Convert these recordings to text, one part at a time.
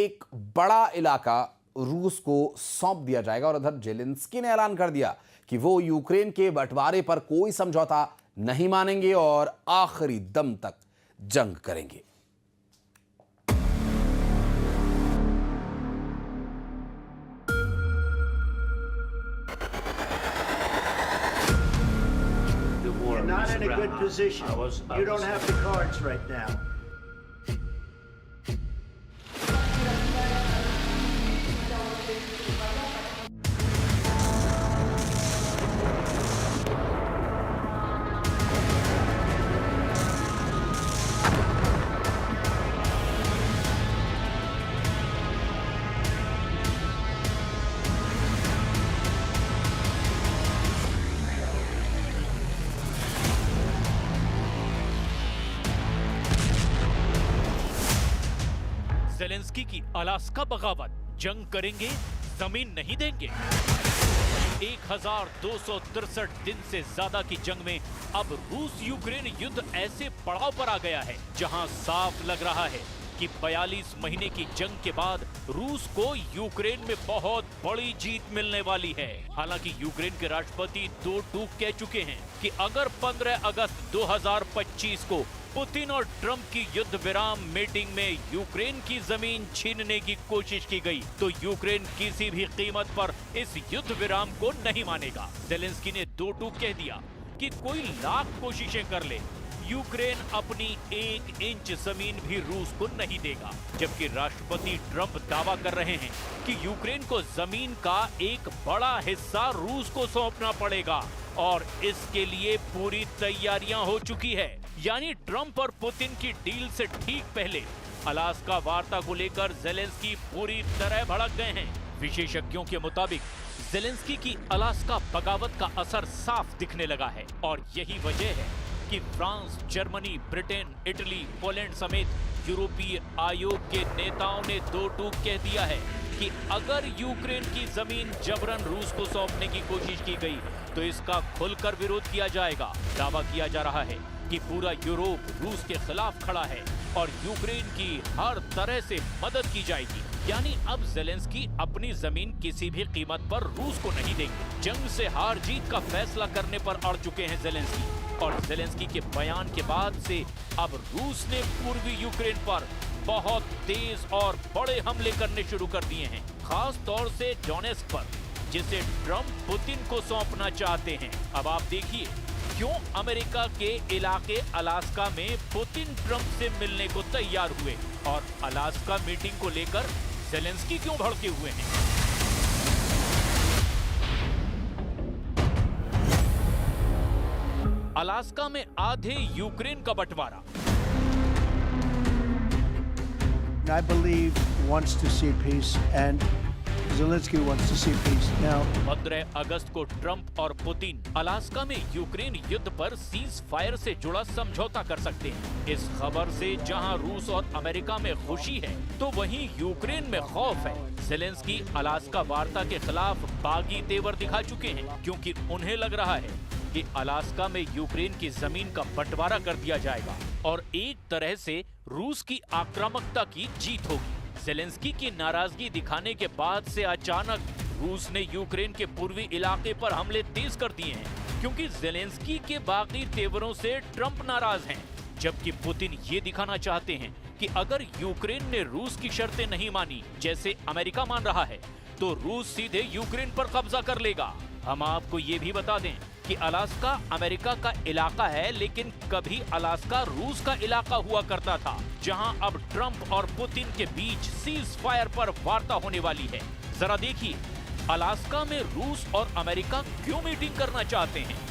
एक बड़ा इलाका रूस को सौंप दिया जाएगा। और उधर जेलेंस्की ने ऐलान कर दिया कि वो यूक्रेन के बंटवारे पर कोई समझौता नहीं मानेंगे और आखिरी दम तक जंग करेंगे। You're not in a good position. You don't have the cards right now. Zelensky की अलास्का बगावत, जंग करेंगे, जमीन नहीं देंगे। 1263 दिन से ज्यादा की जंग में अब रूस यूक्रेन युद्ध ऐसे पड़ाव पर आ गया है जहां साफ लग रहा है कि 42 महीने की जंग के बाद रूस को यूक्रेन में बहुत बड़ी जीत मिलने वाली है। हालांकि यूक्रेन के राष्ट्रपति दो टूक कह चुके हैं कि अगर 15 अगस्त 2025 को पुतिन और ट्रंप की युद्ध विराम मीटिंग में यूक्रेन की जमीन छीनने की कोशिश की गई तो यूक्रेन किसी भी कीमत पर इस युद्ध विराम को नहीं मानेगा। ज़ेलेंस्की ने दो टूक कह दिया कि कोई लाख कोशिशें कर ले, यूक्रेन अपनी 1 इंच जमीन भी रूस को नहीं देगा। जबकि राष्ट्रपति ट्रंप दावा कर रहे हैं कि यूक्रेन को जमीन का एक बड़ा हिस्सा रूस को सौंपना पड़ेगा और इसके लिए पूरी तैयारियां हो चुकी है। यानी ट्रंप और पुतिन की डील से ठीक पहले अलास्का वार्ता को लेकर ज़ेलेंस्की पूरी तरह भड़क गए हैं। विशेषज्ञों के मुताबिक ज़ेलेंस्की की अलास्का बगावत का असर साफ दिखने लगा है और यही वजह है कि France, Germany, Britain, Italy, Poland समेत यूरोपीय आयोग के नेताओं ने दो टूक कह दिया है कि अगर यूक्रेन की जमीन जबरन रूस को सौंपने की कोशिश की गई तो इसका खुलकर विरोध किया जाएगा। दावा किया जा रहा है कि पूरा यूरोप रूस के खिलाफ खड़ा है और यूक्रेन की हर तरह से मदद की जाएगी। यानी अब ज़ेलेंस्की अपनी जमीन किसी भी कीमत पर रूस को नहीं देंगे। जंग से हार जीत का फैसला करने पर अड़ चुके हैं ज़ेलेंस्की और ज़ेलेंस्की के बयान के बाद से अब रूस ने पूर्वी यूक्रेन पर बहुत तेज और बड़े हमले करने शुरू कर दिए हैं, खास तौर से डोनेस्क पर, जिसे ट्रंप पुतिन को सौंपना चाहते हैं। अब आप देखिए क्यों अमेरिका के इलाके अलास्का में पुतिन ट्रंप से मिलने को तैयार हुए और अलास्का मीटिंग को लेकर ज़ेलेंस्की क्यों भड़के हुए हैं। अलास्का में आधे यूक्रेन का बंटवारा। I believe wants to see peace and Zelensky wants to see peace now. 15 अगस्त को ट्रंप और पुतिन अलास्का में यूक्रेन युद्ध पर सीज फायर से जुड़ा समझौता कर सकते हैं। इस खबर से जहां रूस और अमेरिका में खुशी है तो वहीं यूक्रेन में खौफ है। ज़ेलेंस्की अलास्का वार्ता के खिलाफ बागी तेवर दिखा चुके हैं क्योंकि उन्हें लग रहा है कि अलास्का में यूक्रेन की जमीन का बंटवारा कर दिया जाएगा और एक तरह से रूस की आक्रामकता की जीत होगी। ज़ेलेंस्की की नाराजगी दिखाने के बाद से अचानक रूस ने यूक्रेन के पूर्वी इलाके पर हमले तेज कर दिए हैं क्योंकि ज़ेलेंस्की के बागी तेवरों से ट्रंप नाराज हैं, जबकि पुतिन ये दिखाना चाहते हैं कि अगर यूक्रेन ने रूस की शर्तें नहीं मानी जैसे अमेरिका मान रहा है तो रूस सीधे यूक्रेन पर कब्जा कर लेगा। हम आपको ये भी बता दें कि अलास्का अमेरिका का इलाका है, लेकिन कभी अलास्का रूस का इलाका हुआ करता था, जहां अब ट्रंप और पुतिन के बीच सीज फायर पर वार्ता होने वाली है। जरा देखिए अलास्का में रूस और अमेरिका क्यों मीटिंग करना चाहते हैं।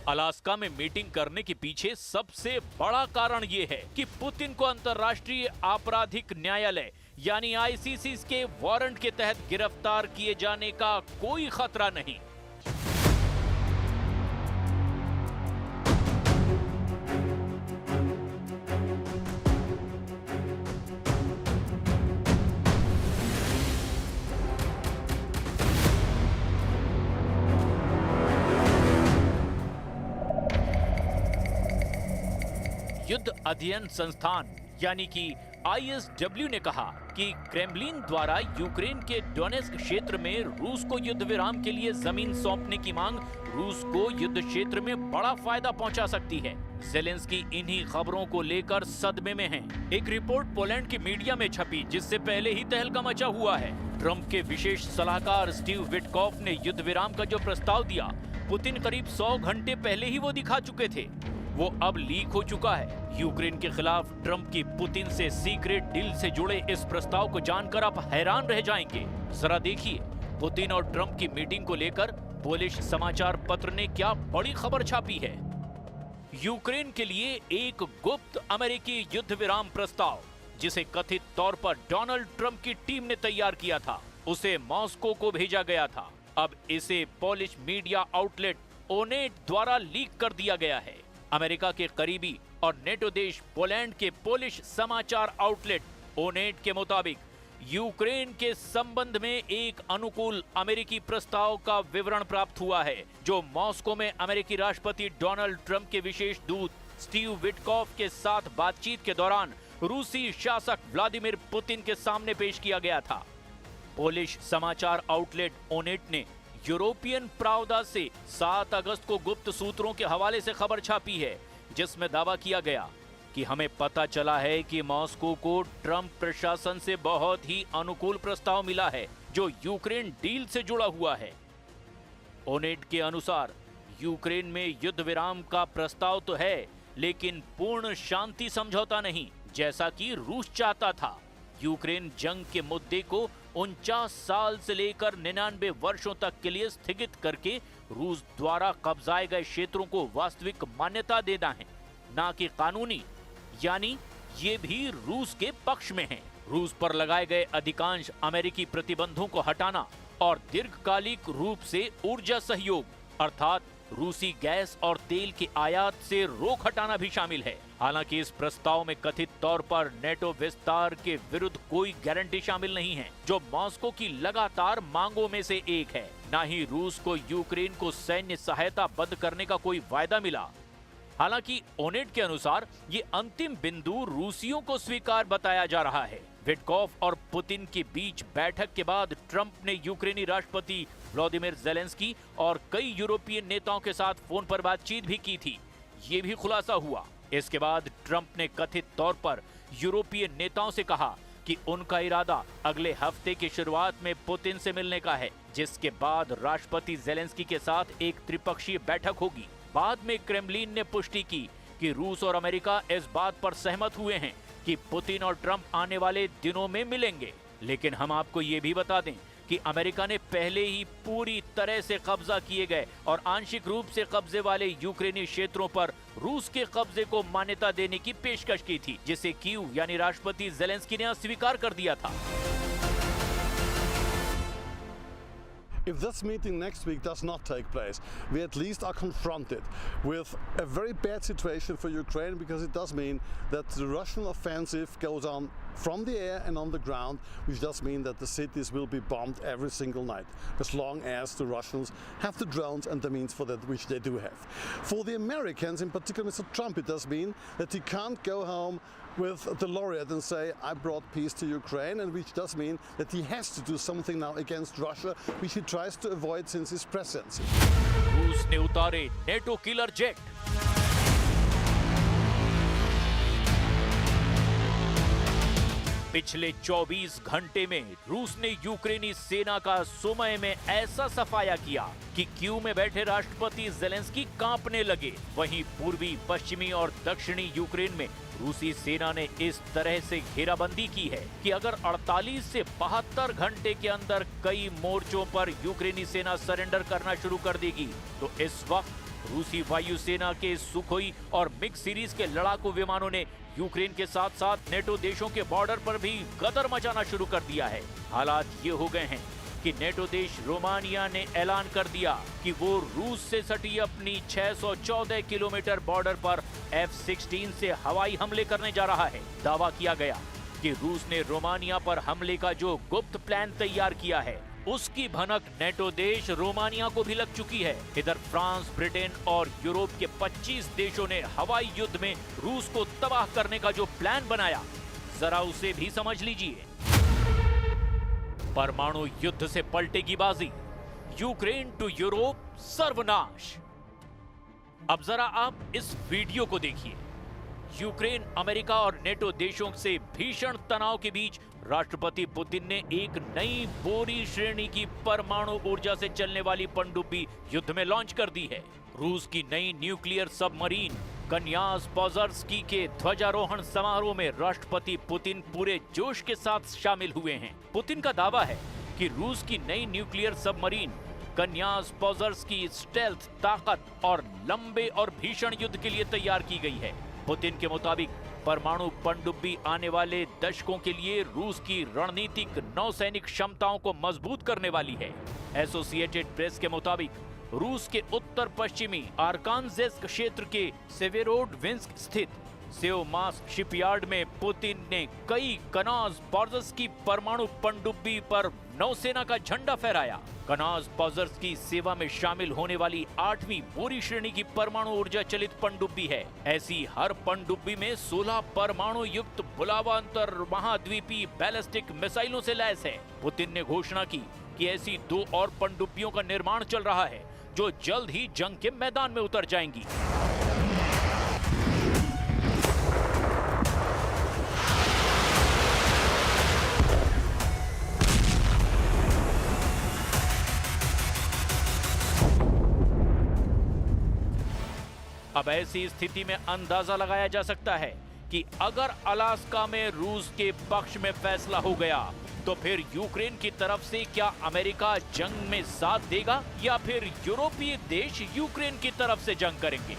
अलास्का में मीटिंग करने के पीछे सबसे बड़ा कारण ये है कि पुतिन को अंतर्राष्ट्रीय आपराधिक न्यायालय यानी आईसीसी के वारंट के तहत गिरफ्तार किए जाने का कोई खतरा नहीं। युद्ध अध्ययन संस्थान यानी कि ISW ने कहा कि क्रेमलिन द्वारा यूक्रेन के डोनेस्क क्षेत्र में रूस को युद्ध विराम के लिए जमीन सौंपने की मांग रूस को युद्ध क्षेत्र में बड़ा फायदा पहुंचा सकती है। ज़ेलेंस्की इन्हीं खबरों को लेकर सदमे में हैं। एक रिपोर्ट पोलैंड की मीडिया में छपी जिससे पहले ही तहलका मचा हुआ है। ट्रंप के विशेष सलाहकार स्टीव विटकॉफ ने युद्ध विराम का जो प्रस्ताव दिया, पुतिन करीब 100 घंटे पहले ही वो दिखा चुके थे। वो अब लीक हो चुका है। यूक्रेन के खिलाफ ट्रंप की पुतिन से सीक्रेट डील से जुड़े इस प्रस्ताव को जानकर आप हैरान रह जाएंगे। जरा देखिए, पुतिन और ट्रंप की मीटिंग को लेकर पोलिश समाचार पत्र ने क्या बड़ी खबर छापी है। यूक्रेन के लिए एक गुप्त अमेरिकी युद्ध विराम प्रस्ताव, जिसे कथित तौर पर डोनाल्ड ट्रंप की टीम ने तैयार किया था, उसे मॉस्को को भेजा गया था। अब इसे पोलिश मीडिया आउटलेट ओनेट द्वारा लीक कर दिया गया है। अमेरिका के करीबी और नेटो देश पोलैंड के पोलिश समाचार आउटलेट ओनेट के मुताबिक यूक्रेन के संबंध में एक अनुकूल अमेरिकी प्रस्ताव का विवरण प्राप्त हुआ है, जो मॉस्को में अमेरिकी राष्ट्रपति डोनाल्ड ट्रंप के विशेष दूत स्टीव विटकॉफ के साथ बातचीत के दौरान रूसी शासक व्लादिमीर पुतिन के सामने पेश किया गया था। पोलिश समाचार आउटलेट ओनेट ने यूरोपियन प्रावदा से 7 अगस्त को गुप्त सूत्रों के हवाले से खबर छापी है, जिसमें दावा किया गया कि हमें पता चला है कि मॉस्को को ट्रंप प्रशासन से बहुत ही अनुकूल प्रस्ताव मिला है, जो यूक्रेन डील से जुड़ा हुआ है। ओनेट के अनुसार यूक्रेन में युद्ध विराम का प्रस्ताव तो है, लेकिन पूर्ण शांति समझौता नहीं, जैसा कि रूस चाहता था। यूक्रेन जंग के मुद्दे को 49 साल से लेकर 99 वर्षों तक के लिए स्थगित करके रूस द्वारा कब्जाए गए क्षेत्रों को वास्तविक मान्यता देना है, ना कि कानूनी, यानी ये भी रूस के पक्ष में है। रूस पर लगाए गए अधिकांश अमेरिकी प्रतिबंधों को हटाना और दीर्घकालिक रूप से ऊर्जा सहयोग अर्थात रूसी गैस और तेल की आयात से रोक हटाना भी शामिल है। हालांकि इस प्रस्ताव में कथित तौर पर नेटो विस्तार के विरुद्ध कोई गारंटी शामिल नहीं है, जो मॉस्को की लगातार मांगों में से एक है। न ही रूस को यूक्रेन को सैन्य सहायता बंद करने का कोई वायदा मिला। हालांकि ओनेट के अनुसार ये अंतिम बिंदु रूसियों को स्वीकार बताया जा रहा है। विटकॉफ और पुतिन के बीच बैठक के बाद ट्रंप ने यूक्रेनी राष्ट्रपति व्लादिमीर ज़ेलेंस्की और कई यूरोपीय नेताओं के साथ फोन पर बातचीत भी की थी। ये भी खुलासा हुआ। इसके बाद ट्रंप ने कथित तौर पर यूरोपीय नेताओं से कहा कि उनका इरादा अगले हफ्ते की शुरुआत में पुतिन से मिलने का है, जिसके बाद राष्ट्रपति ज़ेलेंस्की के साथ एक त्रिपक्षीय बैठक होगी। बाद में क्रेमलिन ने पुष्टि की कि रूस और अमेरिका इस बात पर सहमत हुए हैं कि पुतिन और ट्रंप आने वाले दिनों में मिलेंगे। लेकिन हम आपको ये भी बता दें कि अमेरिका ने पहले ही पूरी तरह से कब्जा किए गए और आंशिक रूप से कब्जे वाले यूक्रेनी क्षेत्रों पर रूस के कब्जे को मान्यता देने की पेशकश की थी, जिसे कीव यानी राष्ट्रपति ज़ेलेंस्की ने अस्वीकार कर दिया था। If this meeting next week does not take place, we at least are confronted with a very bad situation for Ukraine, because it does mean that the Russian offensive goes on from the air and on the ground, which does mean that the cities will be bombed every single night, as long as the Russians have the drones and the means for that, which they do have. For the Americans, in particular Mr. Trump, it does mean that he can't go home with the laureate and say, I brought peace to Ukraine, and which does mean that he has to do something now against Russia, which he tries to avoid since his presidency. रूस ने उतारे NATO killer jet. पिछले 24 घंटे में रूस ने यूक्रेनी सेना का सुमय में ऐसा सफाया किया कि कीव में बैठे राष्ट्रपति ज़ेलेंस्की कांपने लगे। वहीं पूर्वी, पश्चिमी और दक्षिणी यूक्रेन में रूसी सेना ने इस तरह से घेराबंदी की है कि अगर 48 से 72 घंटे के अंदर कई मोर्चों पर यूक्रेनी सेना सरेंडर करना शुरू कर देगी, तो इस वक्त रूसी वायुसेना के सुखोई और मिग सीरीज के लड़ाकू विमानों ने यूक्रेन के साथ साथ नेटो देशों के बॉर्डर पर भी गदर मचाना शुरू कर दिया है। हालात ये हो गए हैं कि नेटो देश रोमानिया ने ऐलान कर दिया कि वो रूस से सटी अपनी 614 किलोमीटर बॉर्डर पर F-16 से हवाई हमले करने जा रहा है। दावा किया गया कि रूस ने रोमानिया पर हमले का जो गुप्त प्लान तैयार किया है, उसकी भनक नेटो देश रोमानिया को भी लग चुकी है। इधर फ्रांस, ब्रिटेन और यूरोप के 25 देशों ने हवाई युद्ध में रूस को तबाह करने का जो प्लान बनाया, जरा उसे भी समझ लीजिए। परमाणु युद्ध से पलटेगी बाजी, यूक्रेन टू यूरोप सर्वनाश। अब जरा आप इस वीडियो को देखिए। यूक्रेन, अमेरिका और नेटो देशों से भीषण तनाव के बीच राष्ट्रपति पुतिन ने एक नई बोरी श्रेणी की परमाणु ऊर्जा से चलने वाली पनडुब्बी युद्ध में लॉन्च कर दी है। रूस की नई न्यूक्लियर सबमरीन कन्यास पोजर्स्की के ध्वजारोहण समारोह में राष्ट्रपति पुतिन पूरे जोश के साथ शामिल हुए हैं। पुतिन का दावा है कि रूस की नई न्यूक्लियर सबमरीन कन्यास पोजर्स्की स्टेल्थ ताकत और लंबे और भीषण युद्ध के लिए तैयार की गई है। पुतिन के मुताबिक परमाणु पनडुब्बी आने वाले दशकों के लिए रूस की रणनीतिक नौसैनिक क्षमताओं को मजबूत करने वाली है। एसोसिएटेड प्रेस के मुताबिक रूस के उत्तर पश्चिमी आर्कान्जेस्क क्षेत्र के सेवेरोडविंस्क स्थित सेओमास शिपयार्ड में पुतिन ने कई कनास पोजर्स्की परमाणु पनडुब्बी पर नौसेना का झंडा फहराया। कनास पोजर्स्की सेवा में शामिल होने वाली 8वीं बोरी श्रेणी की परमाणु ऊर्जा चलित पनडुब्बी है। ऐसी हर पनडुब्बी में 16 परमाणु युक्त भुलावा अंतर महाद्वीपीय बैलिस्टिक मिसाइलों से लैस है। पुतिन ने घोषणा की कि ऐसी 2 और पनडुब्बियों का निर्माण चल रहा है जो जल्द ही जंग के मैदान में उतर जाएंगी। अब ऐसी स्थिति में अंदाजा लगाया जा सकता है कि अगर अलास्का में रूस के पक्ष में फैसला हो गया तो फिर यूक्रेन की तरफ से क्या अमेरिका जंग में साथ देगा या फिर यूरोपीय देश यूक्रेन की तरफ से जंग करेंगे।